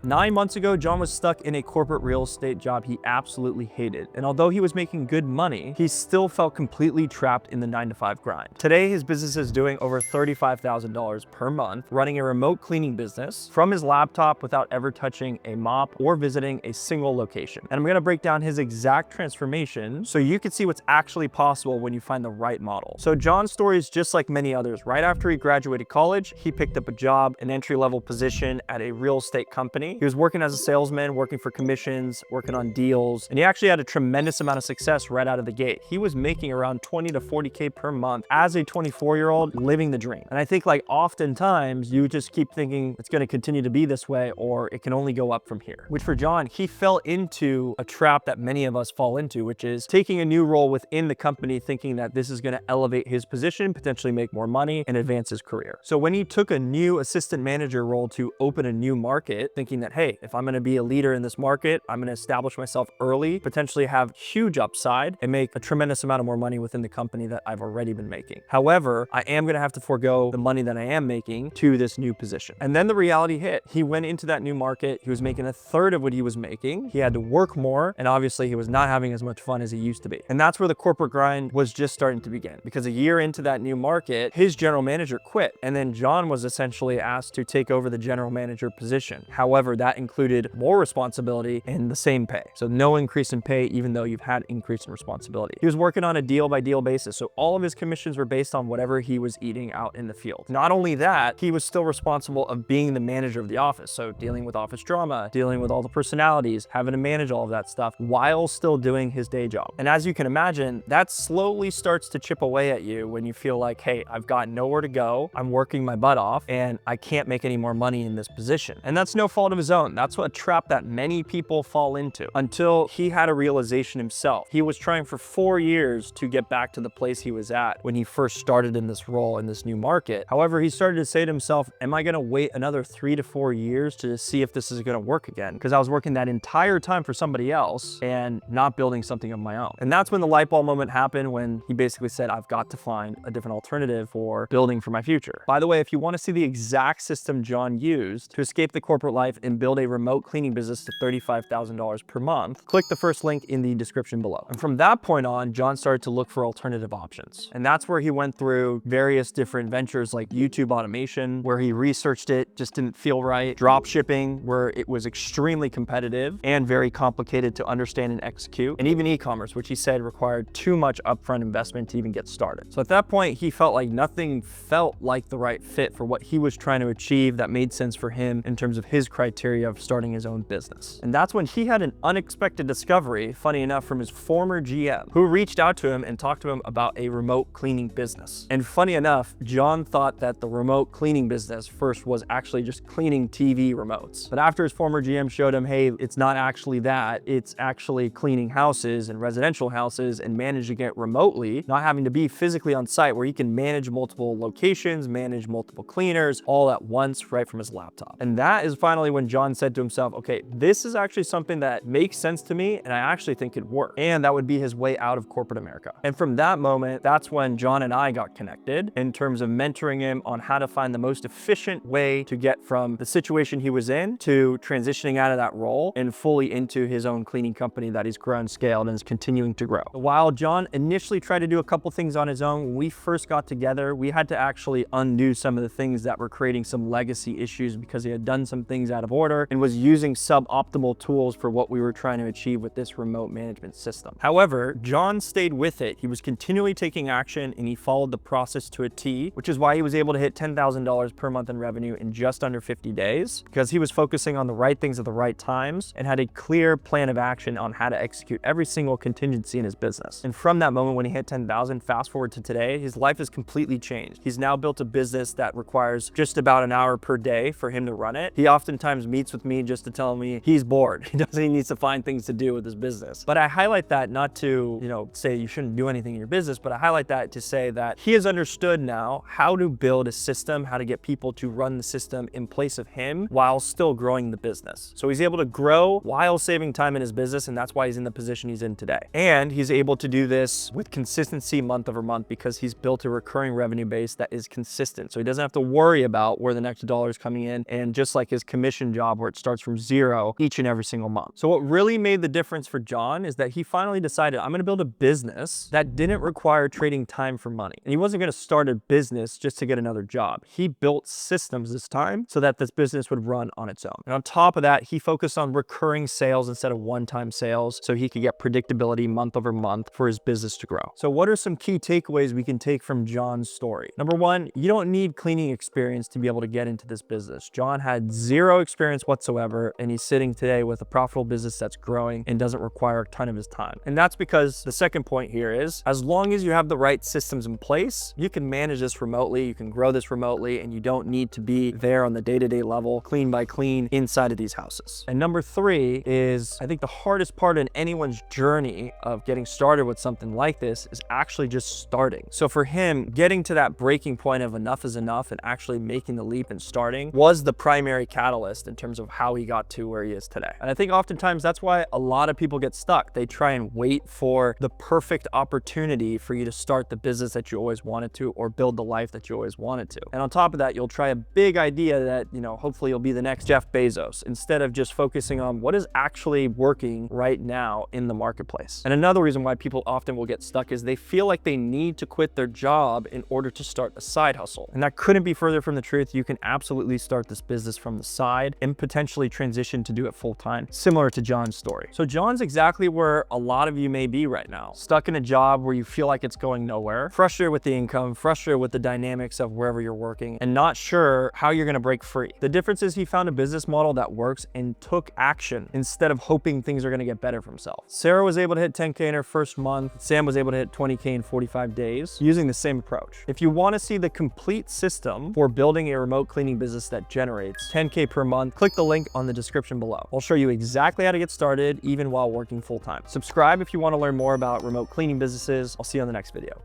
9 months ago, John was stuck in a corporate real estate job he absolutely hated. And although he was making good money, he still felt completely trapped in the 9-to-5 grind. Today, his business is doing over $35,000 per month, running a remote cleaning business from his laptop without ever touching a mop or visiting a single location. And I'm gonna break down his exact transformation so you can see what's actually possible when you find the right model. So John's story is just like many others. Right after he graduated college, he picked up a job, an entry-level position at a real estate company. He was working as a salesman, working for commissions, working on deals, and he actually had a tremendous amount of success right out of the gate. He was making around 20 to 40K per month as a 24-year-old, living the dream. And I think like oftentimes you just keep thinking it's going to continue to be this way or it can only go up from here. Which for John, he fell into a trap that many of us fall into, which is taking a new role within the company thinking that this is going to elevate his position, potentially make more money and advance his career. So when he took a new assistant manager role to open a new market, thinking that, hey, if I'm going to be a leader in this market, I'm going to establish myself early, potentially have huge upside and make a tremendous amount of more money within the company that I've already been making. However, I am going to have to forego the money that I am making to this new position. And then the reality hit. He went into that new market. He was making a third of what he was making. He had to work more. And obviously he was not having as much fun as he used to be. And that's where the corporate grind was just starting to begin, because a year into that new market, his general manager quit. And then John was essentially asked to take over the general manager position. However, that included more responsibility and the same pay. So no increase in pay, even though you've had increase in responsibility. He was working on a deal by deal basis. So all of his commissions were based on whatever he was eating out in the field. Not only that, he was still responsible of being the manager of the office. So dealing with office drama, dealing with all the personalities, having to manage all of that stuff while still doing his day job. And as you can imagine, that slowly starts to chip away at you when you feel like, hey, I've got nowhere to go. I'm working my butt off and I can't make any more money in this position. And that's no fault of his own. That's what a trap that many people fall into until he had a realization himself. He was trying for 4 years to get back to the place he was at when he first started in this role in this new market. However, he started to say to himself, am I going to wait another 3 to 4 years to see if this is going to work again? Because I was working that entire time for somebody else and not building something of my own. And that's when the light bulb moment happened, when he basically said, I've got to find a different alternative for building for my future. By the way, if you want to see the exact system John used to escape the corporate life and build a remote cleaning business to $35,000 per month, click the first link in the description below. And from that point on, John started to look for alternative options. And that's where he went through various different ventures like YouTube automation, where he researched it, just didn't feel right. Drop shipping, where it was extremely competitive and very complicated to understand and execute. And even e-commerce, which he said required too much upfront investment to even get started. So at that point, he felt like nothing felt like the right fit for what he was trying to achieve that made sense for him in terms of his criteria of starting his own business. And that's when he had an unexpected discovery, funny enough, from his former GM, who reached out to him and talked to him about a remote cleaning business. And funny enough, John thought that the remote cleaning business first was actually just cleaning TV remotes. But after his former GM showed him, hey, it's not actually that, it's actually cleaning houses and residential houses and managing it remotely, not having to be physically on site, where he can manage multiple locations, manage multiple cleaners all at once right from his laptop. And that is finally when John said to himself, okay, this is actually something that makes sense to me and I actually think could work. And that would be his way out of corporate America. And from that moment, that's when John and I got connected in terms of mentoring him on how to find the most efficient way to get from the situation he was in to transitioning out of that role and fully into his own cleaning company that he's grown, scaled, and is continuing to grow. While John initially tried to do a couple things on his own, when we first got together, we had to actually undo some of the things that were creating some legacy issues because he had done some things out of order and was using suboptimal tools for what we were trying to achieve with this remote management system. However, John stayed with it. He was continually taking action and he followed the process to a T, which is why he was able to hit $10,000 per month in revenue in just under 50 days, because he was focusing on the right things at the right times and had a clear plan of action on how to execute every single contingency in his business. And from that moment when he hit 10,000, fast forward to today, his life has completely changed. He's now built a business that requires just about an hour per day for him to run it. He oftentimes meets with me just to tell me he's bored. He needs to find things to do with his business. But I highlight that not to, say you shouldn't do anything in your business, but I highlight that to say that he has understood now how to build a system, how to get people to run the system in place of him while still growing the business. So he's able to grow while saving time in his business, and that's why he's in the position he's in today. And he's able to do this with consistency month over month because he's built a recurring revenue base that is consistent. So he doesn't have to worry about where the next dollar is coming in. And just like his commission construction job where it starts from zero each and every single month. So what really made the difference for John is that he finally decided, I'm going to build a business that didn't require trading time for money. And he wasn't going to start a business just to get another job. He built systems this time so that this business would run on its own. And on top of that, he focused on recurring sales instead of one-time sales so he could get predictability month over month for his business to grow. So what are some key takeaways we can take from John's story? Number one, you don't need cleaning experience to be able to get into this business. John had zero experience whatsoever, and he's sitting today with a profitable business that's growing and doesn't require a ton of his time. And that's because the second point here is, as long as you have the right systems in place, you can manage this remotely, you can grow this remotely, and you don't need to be there on the day-to-day level, clean by clean, inside of these houses. And number three is, I think the hardest part in anyone's journey of getting started with something like this is actually just starting. So for him, getting to that breaking point of enough is enough and actually making the leap and starting was the primary catalyst in terms of how he got to where he is today. And I think oftentimes that's why a lot of people get stuck. They try and wait for the perfect opportunity for you to start the business that you always wanted to or build the life that you always wanted to. And on top of that, you'll try a big idea that, hopefully you'll be the next Jeff Bezos instead of just focusing on what is actually working right now in the marketplace. And another reason why people often will get stuck is they feel like they need to quit their job in order to start a side hustle. And that couldn't be further from the truth. You can absolutely start this business from the side and potentially transition to do it full time, similar to John's story. So John's exactly where a lot of you may be right now, stuck in a job where you feel like it's going nowhere, frustrated with the income, frustrated with the dynamics of wherever you're working, and not sure how you're going to break free. The difference is he found a business model that works and took action instead of hoping things are going to get better for himself. Sarah was able to hit 10K in her first month. Sam was able to hit 20K in 45 days using the same approach. If you want to see the complete system for building a remote cleaning business that generates 10K per month, click the link on the description below. I'll show you exactly how to get started even while working full time. Subscribe if you want to learn more about remote cleaning businesses. I'll see you on the next video.